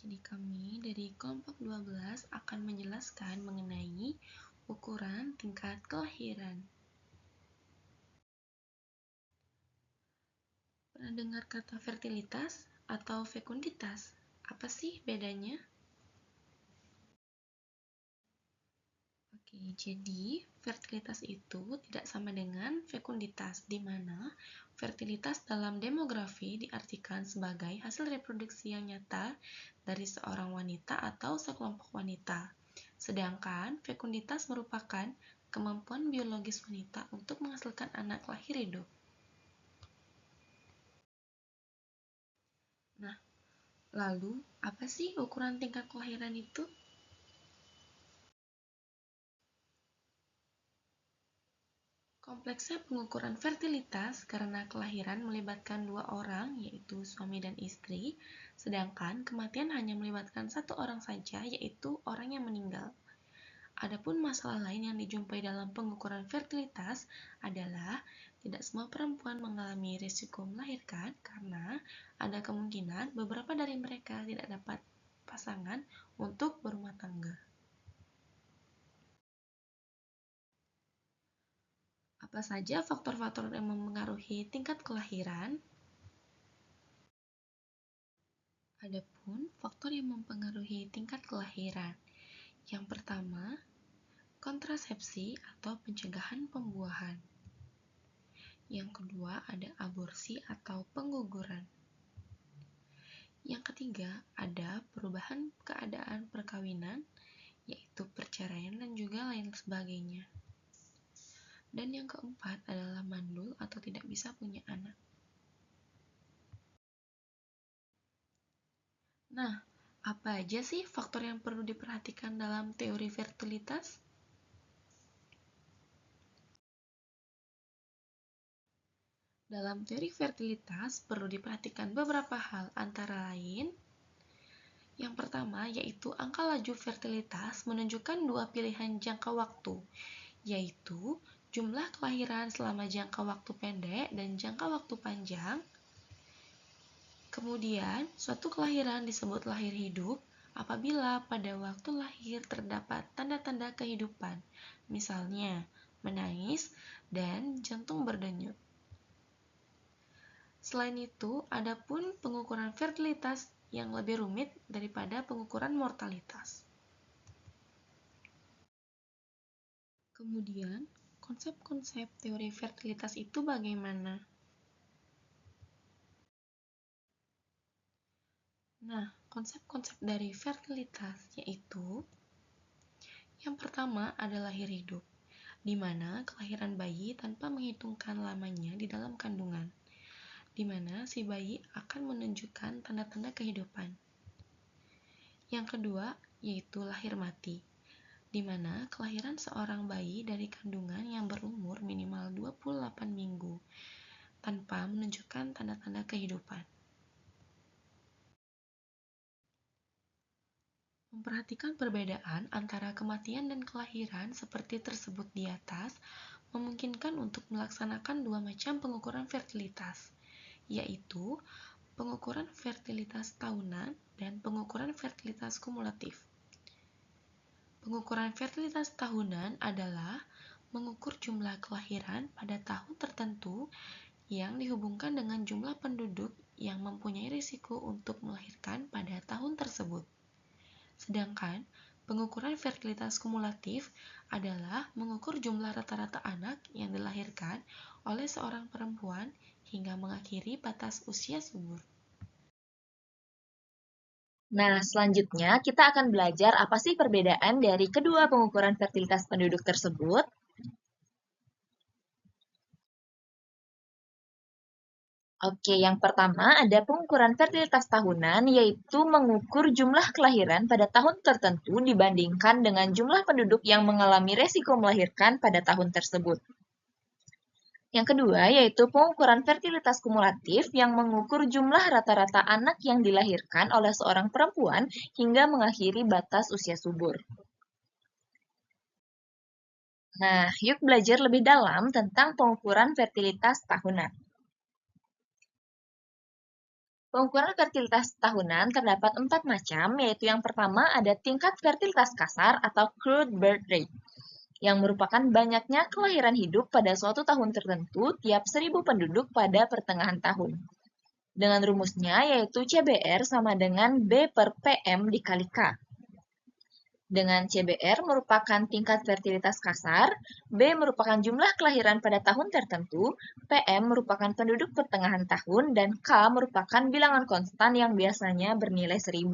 Jadi kami dari kelompok 12 akan menjelaskan mengenai ukuran tingkat kelahiran. Pernah dengar kata fertilitas atau fekunditas? Apa sih bedanya? Oke, jadi fertilitas itu tidak sama dengan fekunditas, di mana fertilitas dalam demografi diartikan sebagai hasil reproduksi yang nyata dari seorang wanita atau sekelompok wanita. Sedangkan fekunditas merupakan kemampuan biologis wanita untuk menghasilkan anak lahir hidup. Nah, lalu apa sih ukuran tingkat kelahiran itu? Kompleksnya pengukuran fertilitas karena kelahiran melibatkan dua orang, yaitu suami dan istri, sedangkan kematian hanya melibatkan satu orang saja, yaitu orang yang meninggal. Adapun masalah lain yang dijumpai dalam pengukuran fertilitas adalah tidak semua perempuan mengalami risiko melahirkan karena ada kemungkinan beberapa dari mereka tidak dapat pasangan untuk berumah tangga. Apa saja faktor-faktor yang mempengaruhi tingkat kelahiran? Adapun faktor yang mempengaruhi tingkat kelahiran. Yang pertama, kontrasepsi atau pencegahan pembuahan. Yang kedua, ada aborsi atau pengguguran. Yang ketiga, ada perubahan keadaan perkawinan, yaitu perceraian dan juga lain sebagainya. Dan yang keempat adalah mandul atau tidak bisa punya anak. Nah, apa aja sih faktor yang perlu diperhatikan dalam teori fertilitas? Dalam teori fertilitas perlu diperhatikan beberapa hal, antara lain yang pertama yaitu angka laju fertilitas menunjukkan dua pilihan jangka waktu, yaitu jumlah kelahiran selama jangka waktu pendek dan jangka waktu panjang. Kemudian, suatu kelahiran disebut lahir hidup apabila pada waktu lahir terdapat tanda-tanda kehidupan, misalnya menangis dan jantung berdenyut. Selain itu, ada pun pengukuran fertilitas yang lebih rumit daripada pengukuran mortalitas. Kemudian, konsep-konsep teori fertilitas itu bagaimana? Nah, konsep-konsep dari fertilitas yaitu yang pertama adalah lahir hidup, di mana kelahiran bayi tanpa menghitungkan lamanya di dalam kandungan, di mana si bayi akan menunjukkan tanda-tanda kehidupan. Yang kedua, yaitu lahir mati, di mana kelahiran seorang bayi dari kandungan yang berumur minimal 28 minggu, tanpa menunjukkan tanda-tanda kehidupan. Memperhatikan perbedaan antara kematian dan kelahiran seperti tersebut di atas memungkinkan untuk melaksanakan dua macam pengukuran fertilitas, yaitu pengukuran fertilitas tahunan dan pengukuran fertilitas kumulatif. Pengukuran fertilitas tahunan adalah mengukur jumlah kelahiran pada tahun tertentu yang dihubungkan dengan jumlah penduduk yang mempunyai risiko untuk melahirkan pada tahun tersebut. Sedangkan pengukuran fertilitas kumulatif adalah mengukur jumlah rata-rata anak yang dilahirkan oleh seorang perempuan hingga mengakhiri batas usia subur. Nah, selanjutnya kita akan belajar apa sih perbedaan dari kedua pengukuran fertilitas penduduk tersebut. Oke, yang pertama ada pengukuran fertilitas tahunan, yaitu mengukur jumlah kelahiran pada tahun tertentu dibandingkan dengan jumlah penduduk yang mengalami resiko melahirkan pada tahun tersebut. Yang kedua, yaitu pengukuran fertilitas kumulatif yang mengukur jumlah rata-rata anak yang dilahirkan oleh seorang perempuan hingga mengakhiri batas usia subur. Nah, yuk belajar lebih dalam tentang pengukuran fertilitas tahunan. Pengukuran fertilitas tahunan terdapat 4 macam, yaitu yang pertama ada tingkat fertilitas kasar atau crude birth rate, yang merupakan banyaknya kelahiran hidup pada suatu tahun tertentu tiap 1000 penduduk pada pertengahan tahun. Dengan rumusnya yaitu CBR sama dengan B per PM dikali K. Dengan CBR merupakan tingkat fertilitas kasar, B merupakan jumlah kelahiran pada tahun tertentu, PM merupakan penduduk pertengahan tahun, dan K merupakan bilangan konstan yang biasanya bernilai 1000.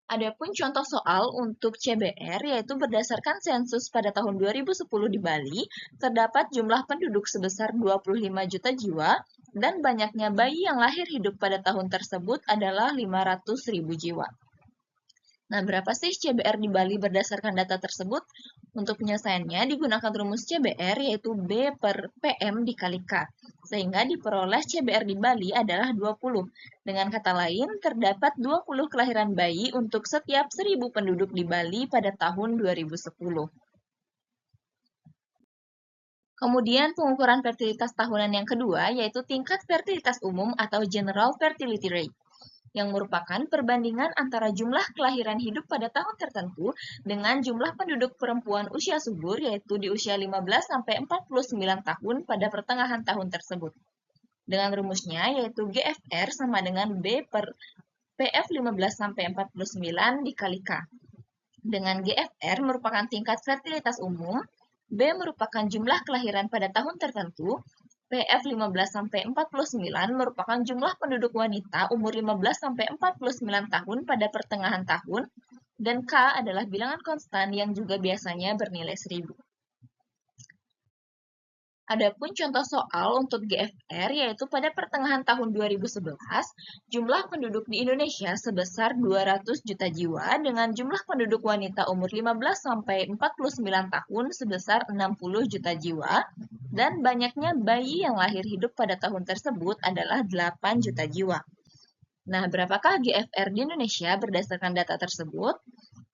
Adapun contoh soal untuk CBR yaitu berdasarkan sensus pada tahun 2010 di Bali, terdapat jumlah penduduk sebesar 25 juta jiwa dan banyaknya bayi yang lahir hidup pada tahun tersebut adalah 500.000 jiwa. Nah, berapa sih CBR di Bali berdasarkan data tersebut? Untuk penyelesaiannya digunakan rumus CBR yaitu B per PM dikali K, sehingga diperoleh CBR di Bali adalah 20. Dengan kata lain, terdapat 20 kelahiran bayi untuk setiap 1000 penduduk di Bali pada tahun 2010. Kemudian pengukuran fertilitas tahunan yang kedua yaitu tingkat fertilitas umum atau general fertility rate, yang merupakan perbandingan antara jumlah kelahiran hidup pada tahun tertentu dengan jumlah penduduk perempuan usia subur yaitu di usia 15-49 tahun pada pertengahan tahun tersebut. Dengan rumusnya yaitu GFR sama dengan B per PF 15-49 dikali K. Dengan GFR merupakan tingkat fertilitas umum, B merupakan jumlah kelahiran pada tahun tertentu, PF 15-49 merupakan jumlah penduduk wanita umur 15-49 tahun pada pertengahan tahun, dan K adalah bilangan konstan yang juga biasanya bernilai 1000. Adapun contoh soal untuk GFR yaitu pada pertengahan tahun 2011, jumlah penduduk di Indonesia sebesar 200 juta jiwa dengan jumlah penduduk wanita umur 15-49 tahun sebesar 60 juta jiwa dan banyaknya bayi yang lahir hidup pada tahun tersebut adalah 8 juta jiwa. Nah, berapakah GFR di Indonesia berdasarkan data tersebut?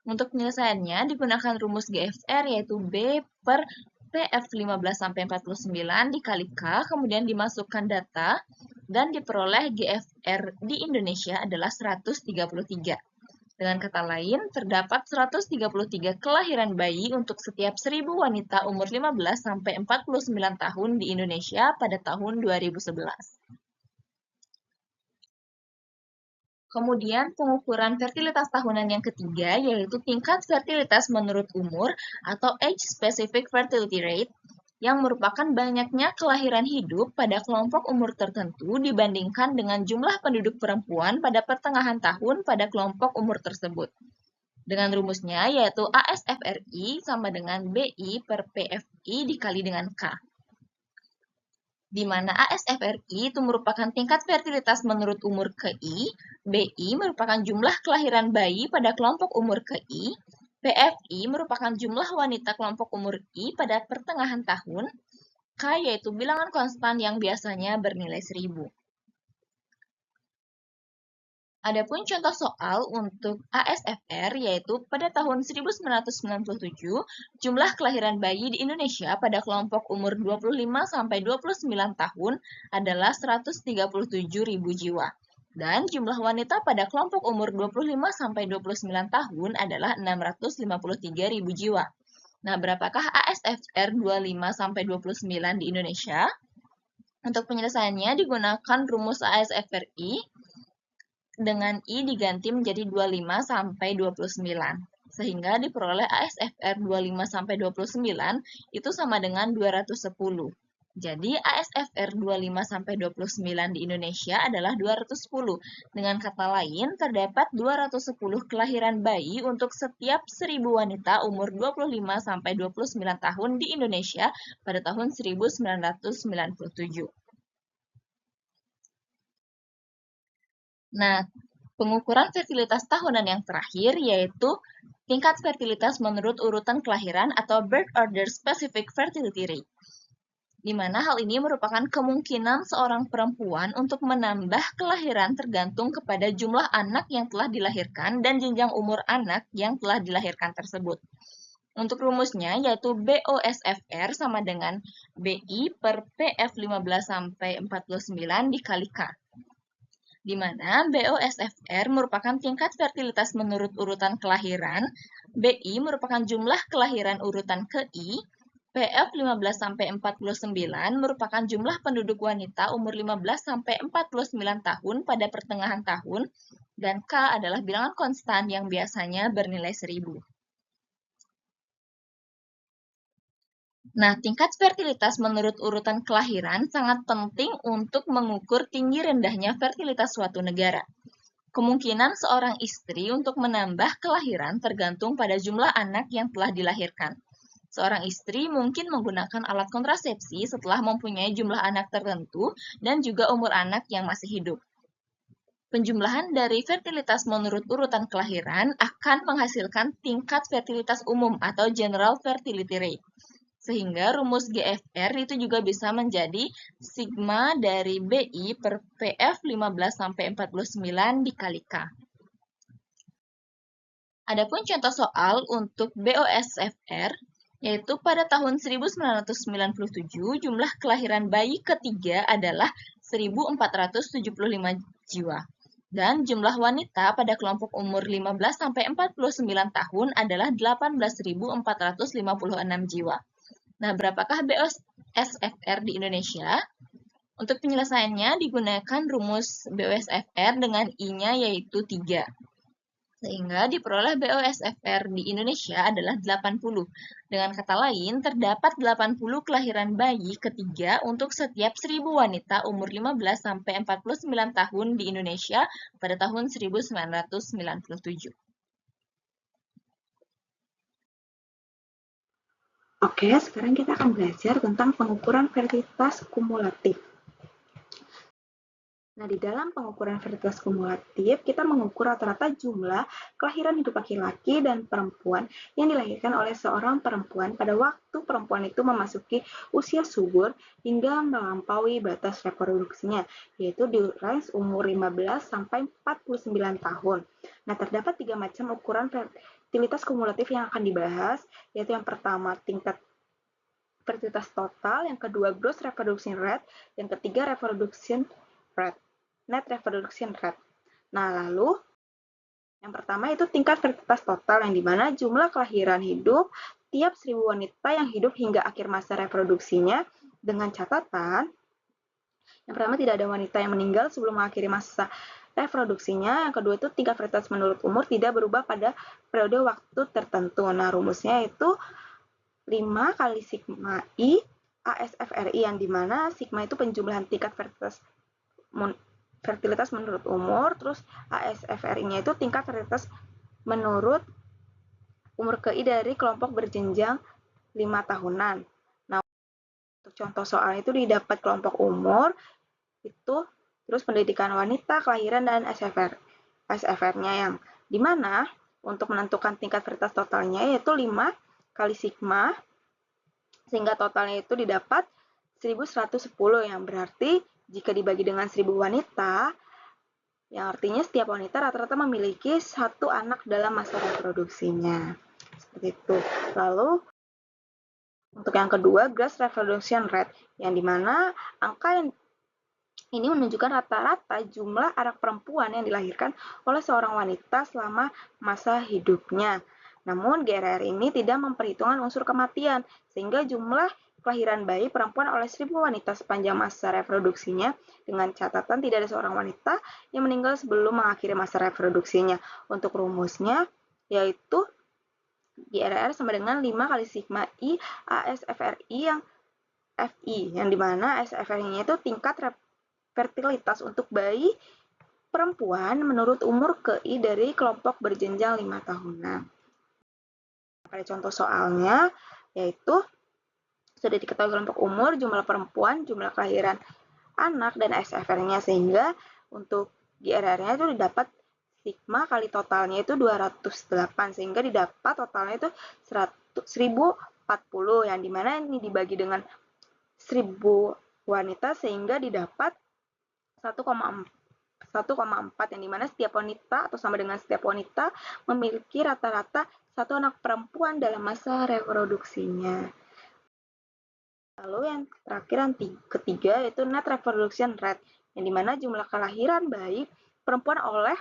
Untuk penyelesaiannya digunakan rumus GFR yaitu B per PF 15-49 dikali K, kemudian dimasukkan data, dan diperoleh GFR di Indonesia adalah 133. Dengan kata lain, terdapat 133 kelahiran bayi untuk setiap 1000 wanita umur 15-49 tahun di Indonesia pada tahun 2011. Kemudian pengukuran fertilitas tahunan yang ketiga yaitu tingkat fertilitas menurut umur atau age-specific fertility rate, yang merupakan banyaknya kelahiran hidup pada kelompok umur tertentu dibandingkan dengan jumlah penduduk perempuan pada pertengahan tahun pada kelompok umur tersebut. Dengan rumusnya yaitu ASFRI sama dengan BI per PFI dikali dengan K, di mana ASFRI itu merupakan tingkat fertilitas menurut umur KI, BI merupakan jumlah kelahiran bayi pada kelompok umur KI, PFI merupakan jumlah wanita kelompok umur I pada pertengahan tahun, K yaitu bilangan konstan yang biasanya bernilai 1000. Adapun contoh soal untuk ASFR yaitu pada tahun 1997, jumlah kelahiran bayi di Indonesia pada kelompok umur 25-29 tahun adalah 137.000 jiwa. Dan jumlah wanita pada kelompok umur 25-29 tahun adalah 653.000 jiwa. Nah, berapakah ASFR 25-29 di Indonesia? Untuk penyelesaiannya digunakan rumus ASFRI, dengan I diganti menjadi 25-29, sehingga diperoleh ASFR 25-29 itu sama dengan 210. Jadi ASFR 25-29 di Indonesia adalah 210. Dengan kata lain, terdapat 210 kelahiran bayi untuk setiap 1000 wanita umur 25-29 tahun di Indonesia pada tahun 1997. Nah, pengukuran fertilitas tahunan yang terakhir yaitu tingkat fertilitas menurut urutan kelahiran atau birth order specific fertility rate, di mana hal ini merupakan kemungkinan seorang perempuan untuk menambah kelahiran tergantung kepada jumlah anak yang telah dilahirkan dan jenjang umur anak yang telah dilahirkan tersebut. Untuk rumusnya yaitu BOSFR sama dengan BI per PF 15 sampai 49 dikali K. Di mana BOSFR merupakan tingkat fertilitas menurut urutan kelahiran, BI merupakan jumlah kelahiran urutan ke I, PF 15 sampai 49 merupakan jumlah penduduk wanita umur 15 sampai 49 tahun pada pertengahan tahun, dan K adalah bilangan konstan yang biasanya bernilai 1000. Nah, tingkat fertilitas menurut urutan kelahiran sangat penting untuk mengukur tinggi rendahnya fertilitas suatu negara. Kemungkinan seorang istri untuk menambah kelahiran tergantung pada jumlah anak yang telah dilahirkan. Seorang istri mungkin menggunakan alat kontrasepsi setelah mempunyai jumlah anak tertentu dan juga umur anak yang masih hidup. Penjumlahan dari fertilitas menurut urutan kelahiran akan menghasilkan tingkat fertilitas umum atau General Fertility Rate. Sehingga rumus GFR itu juga bisa menjadi sigma dari BI per PF 15 sampai 49 dikali K. Adapun contoh soal untuk BOSFR, yaitu pada tahun 1997 jumlah kelahiran bayi ketiga adalah 1.475 jiwa. Dan jumlah wanita pada kelompok umur 15 sampai 49 tahun adalah 18.456 jiwa. Nah, berapakah BOSFR di Indonesia? Untuk penyelesaiannya digunakan rumus BOSFR dengan I-nya yaitu 3. Sehingga diperoleh BOSFR di Indonesia adalah 80. Dengan kata lain, terdapat 80 kelahiran bayi ketiga untuk setiap 1.000 wanita umur 15 sampai 49 tahun di Indonesia pada tahun 1997. Oke, sekarang kita akan belajar tentang pengukuran fertilitas kumulatif. Nah, di dalam pengukuran fertilitas kumulatif, kita mengukur rata-rata jumlah kelahiran hidup laki-laki dan perempuan yang dilahirkan oleh seorang perempuan pada waktu perempuan itu memasuki usia subur hingga melampaui batas reproduksinya, yaitu di range umur 15 sampai 49 tahun. Nah, terdapat 3 macam ukuran fertilitas kumulatif yang akan dibahas, yaitu yang pertama tingkat fertilitas total, yang kedua gross reproduction rate, yang ketiga reproduction rate, net reproduction rate. Nah, lalu yang pertama itu tingkat fertilitas total, yang dimana jumlah kelahiran hidup tiap 1.000 wanita yang hidup hingga akhir masa reproduksinya, dengan catatan yang pertama tidak ada wanita yang meninggal sebelum mengakhiri masa reproduksinya. Yang kedua itu tingkat fertilitas menurut umur tidak berubah pada periode waktu tertentu. Nah, rumusnya itu 5 kali sigma I ASFRI, yang dimana sigma itu penjumlahan tingkat fertilitas menurut umur, terus ASFRI-nya itu tingkat fertilitas menurut umur KI dari kelompok berjenjang 5 tahunan. Nah, untuk contoh soal itu didapat kelompok umur, itu terus pendidikan wanita, kelahiran, dan SFR-nya, yang dimana untuk menentukan tingkat fertilitas totalnya yaitu 5 kali sigma, sehingga totalnya itu didapat 1.110, yang berarti jika dibagi dengan 1.000 wanita, yang artinya setiap wanita rata-rata memiliki 1 anak dalam masa reproduksinya. Seperti itu. Lalu, untuk yang kedua, gross reproduction rate, yang dimana angka yang ini menunjukkan rata-rata jumlah anak perempuan yang dilahirkan oleh seorang wanita selama masa hidupnya. Namun, GRR ini tidak memperhitungkan unsur kematian, sehingga jumlah kelahiran bayi perempuan oleh 1.000 wanita sepanjang masa reproduksinya, dengan catatan tidak ada seorang wanita yang meninggal sebelum mengakhiri masa reproduksinya. Untuk rumusnya, yaitu GRR sama dengan 5 kali sigma I ASFRI yang FI, yang dimana ASFRI-nya itu tingkat fertilitas untuk bayi perempuan menurut umur KI dari kelompok berjenjang 5 tahunan. Pada contoh soalnya, yaitu sudah diketahui kelompok umur, jumlah perempuan, jumlah kelahiran anak, dan SFR-nya, sehingga untuk GRR-nya itu didapat sigma kali totalnya itu 208, sehingga didapat totalnya itu 1.040, yang dimana ini dibagi dengan 1.000 wanita, sehingga didapat 1,4 1,4, yang dimana setiap wanita atau sama dengan setiap wanita memiliki rata-rata 1 anak perempuan dalam masa reproduksinya. Lalu yang terakhir, yang ketiga, yaitu net reproduction rate, yang dimana jumlah kelahiran bayi perempuan oleh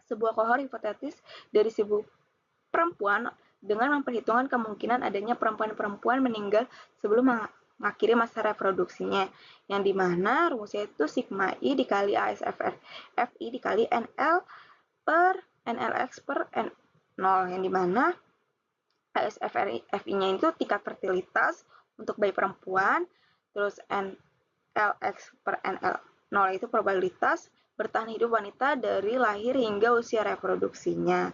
sebuah kohort hipotetis dari 1000 perempuan dengan memperhitungkan kemungkinan adanya perempuan-perempuan meninggal sebelum mengakhiri masa reproduksinya, yang dimana rumusnya itu sigma I dikali ASFR FI dikali NL per NLX per N0, yang dimana ASFR FI-nya itu tingkat fertilitas untuk bayi perempuan, terus NLX per NL0 itu probabilitas bertahan hidup wanita dari lahir hingga usia reproduksinya.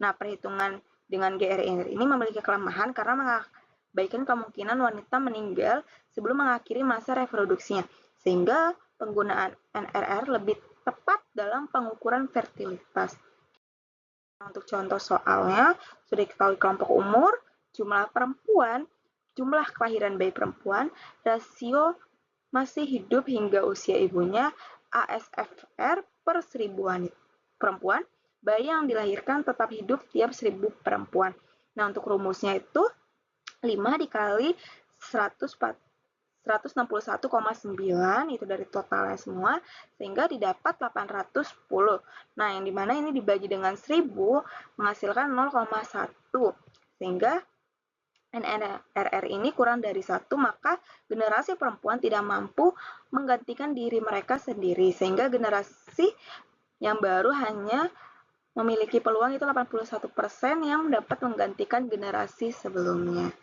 Nah, perhitungan dengan GRR ini memiliki kelemahan karena mengabaikan kemungkinan wanita meninggal sebelum mengakhiri masa reproduksinya, sehingga penggunaan NRR lebih tepat dalam pengukuran fertilitas. Untuk contoh soalnya, sudah diketahui kelompok umur, jumlah perempuan, jumlah kelahiran bayi perempuan, rasio masih hidup hingga usia ibunya, ASFR per 1000 wanita perempuan, bayi yang dilahirkan tetap hidup tiap 1000 perempuan. Nah, untuk rumusnya itu 5 dikali 161,9 itu dari totalnya semua, sehingga didapat 810. Nah, yang dimana ini dibagi dengan 1000 menghasilkan 0,1, sehingga NRR ini kurang dari 1, maka generasi perempuan tidak mampu menggantikan diri mereka sendiri, sehingga generasi yang baru hanya memiliki peluang itu 81% yang dapat menggantikan generasi sebelumnya.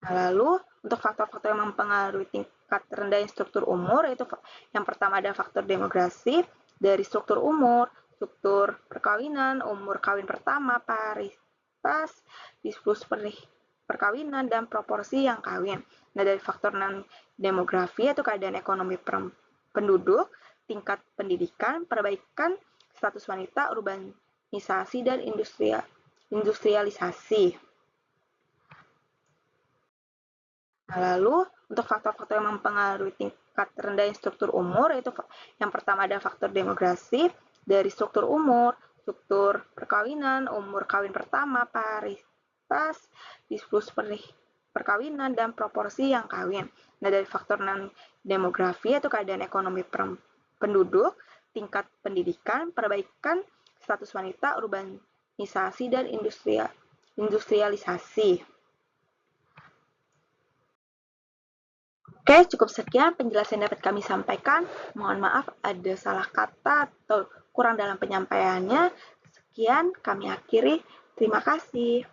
Nah, lalu untuk faktor-faktor yang mempengaruhi tingkat rendahnya struktur umur, yaitu yang pertama ada faktor demografi dari struktur umur, struktur perkawinan, umur kawin pertama, paritas, displus perkawinan, dan proporsi yang kawin. Nah, dari faktor non-demografi yaitu keadaan ekonomi penduduk, tingkat pendidikan, perbaikan status wanita, urbanisasi, dan industrialisasi. Nah, lalu untuk faktor-faktor yang mempengaruhi tingkat rendahnya struktur umur, yaitu yang pertama ada faktor demografi dari struktur umur, struktur perkawinan, umur kawin pertama, paritas, displus perkawinan, dan proporsi yang kawin. Nah, dari faktor non-demografi yaitu keadaan ekonomi penduduk, tingkat pendidikan, perbaikan status wanita, urbanisasi, dan industrialisasi. Oke, cukup sekian penjelasan yang dapat kami sampaikan. Mohon maaf ada salah kata atau kurang dalam penyampaiannya. Sekian, kami akhiri. Terima kasih.